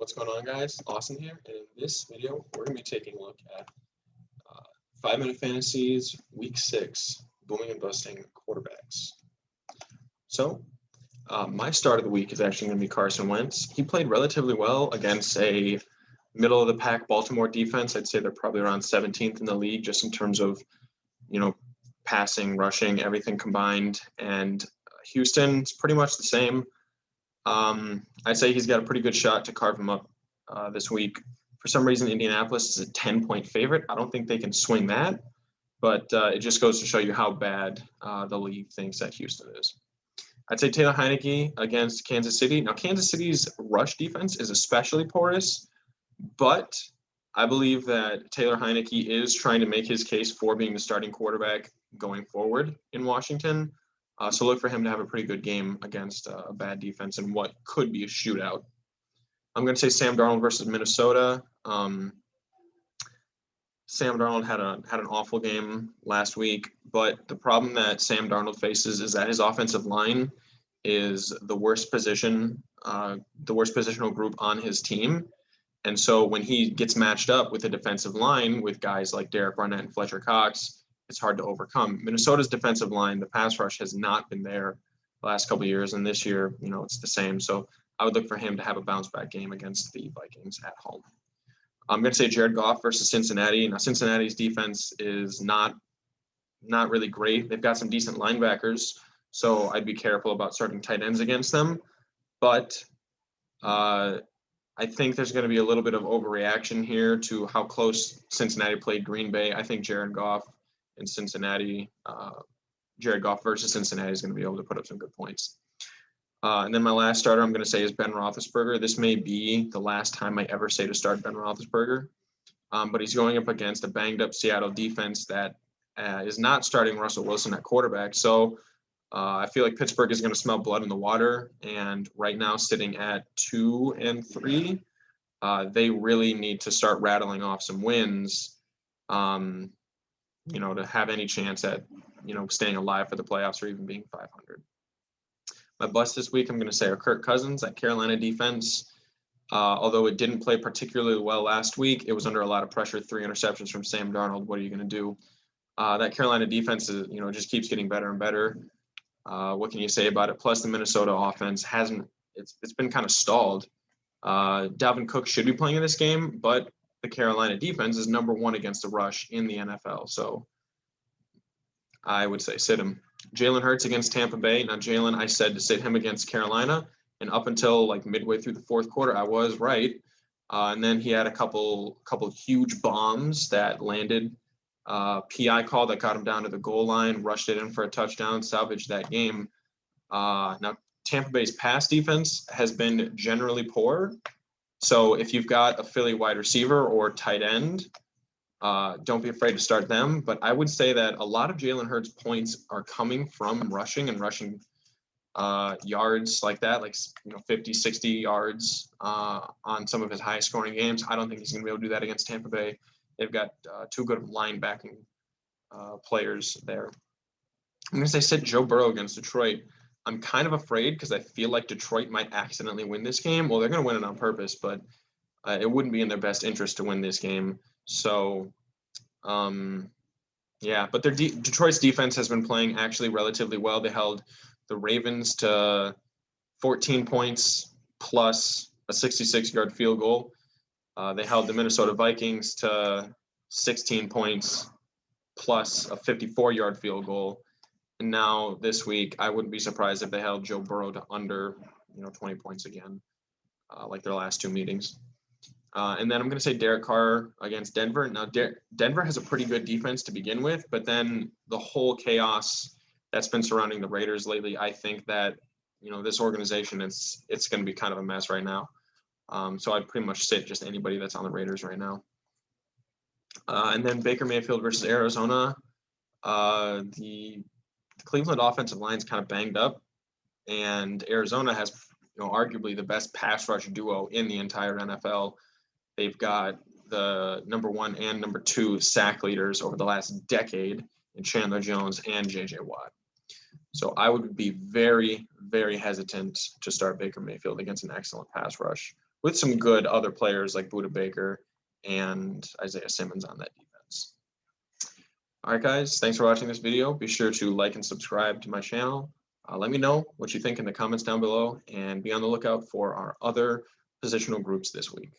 What's going on, guys? Austin here, and in this video, we're going to be taking a look at 5-minute fantasies, week 6, booming and busting quarterbacks. So, my start of the week is actually going to be Carson Wentz. He played relatively well against a middle-of-the-pack Baltimore defense. I'd say they're probably around 17th in the league, just in terms of, passing, rushing, everything combined. And Houston's pretty much the same. I'd say he's got a pretty good shot to carve him up this week. For some reason, Indianapolis is a 10-point favorite. I don't think they can swing that, but it just goes to show you how bad the league thinks that Houston is. I'd say Taylor Heinicke against Kansas City. Now, Kansas City's rush defense is especially porous, but I believe that Taylor Heinicke is trying to make his case for being the starting quarterback going forward in Washington. So look for him to have a pretty good game against a bad defense in what could be a shootout. I'm going to say Sam Darnold versus Minnesota. Sam Darnold had an awful game last week, but the problem that Sam Darnold faces is that his offensive line is the worst positional group on his team. And so when he gets matched up with a defensive line with guys like Derek Barnett and Fletcher Cox, it's hard to overcome. Minnesota's defensive line, the pass rush has not been there the last couple of years, and this year, it's the same. So I would look for him to have a bounce back game against the Vikings at home. I'm going to say Jared Goff versus Cincinnati. Now, Cincinnati's defense is not really great. They've got some decent linebackers, so I'd be careful about starting tight ends against them. But I think there's going to be a little bit of overreaction here to how close Cincinnati played Green Bay. I think Jared Goff versus Cincinnati is going to be able to put up some good points. And then my last starter I'm going to say is Ben Roethlisberger. This may be the last time I ever say to start Ben Roethlisberger, but he's going up against a banged-up Seattle defense that is not starting Russell Wilson at quarterback. So I feel like Pittsburgh is going to smell blood in the water, and right now sitting at 2-3, they really need to start rattling off some wins, to have any chance at, staying alive for the playoffs or even being 500. My bust this week, I'm going to say, are Kirk Cousins. That Carolina defense, although it didn't play particularly well last week, it was under a lot of pressure, 3 interceptions from Sam Darnold. What are you going to do? That Carolina defense is, just keeps getting better and better. What can you say about it? Plus, the Minnesota offense it's been kind of stalled. Dalvin Cook should be playing in this game, but the Carolina defense is number 1 against the rush in the NFL. So I would say sit him. Jalen Hurts against Tampa Bay. Now, Jalen, I said to sit him against Carolina, and up until like midway through the fourth quarter, I was right. And then he had a couple huge bombs that landed. PI call that got him down to the goal line, rushed it in for a touchdown, salvaged that game. Now, Tampa Bay's pass defense has been generally poor. So if you've got a Philly wide receiver or tight end, don't be afraid to start them. But I would say that a lot of Jalen Hurts' points are coming from rushing yards like that, 50, 60 yards on some of his highest scoring games. I don't think he's going to be able to do that against Tampa Bay. They've got 2 good linebacking players there. I'm going to say sit Joe Burrow against Detroit. I'm kind of afraid because I feel like Detroit might accidentally win this game. Well, they're going to win it on purpose, but it wouldn't be in their best interest to win this game. So, but Detroit's defense has been playing actually relatively well. They held the Ravens to 14 points plus a 66-yard field goal. They held the Minnesota Vikings to 16 points plus a 54-yard field goal. And now this week, I wouldn't be surprised if they held Joe Burrow to under, 20 points again, like their last 2 meetings. And then I'm going to say Derek Carr against Denver. Now, Denver has a pretty good defense to begin with, but then the whole chaos that's been surrounding the Raiders lately, I think that, this organization, it's going to be kind of a mess right now. So I'd pretty much sit just anybody that's on the Raiders right now. And then Baker Mayfield versus Arizona. The Cleveland offensive line is kind of banged up, and Arizona has, arguably the best pass rush duo in the entire NFL. They've got the number 1 and number 2 sack leaders over the last decade in Chandler Jones and J.J. Watt. So I would be very, very hesitant to start Baker Mayfield against an excellent pass rush with some good other players like Budda Baker and Isaiah Simmons on that defense. All right, guys, thanks for watching this video. Be sure to like and subscribe to my channel. Let me know what you think in the comments down below, and be on the lookout for our other positional groups this week.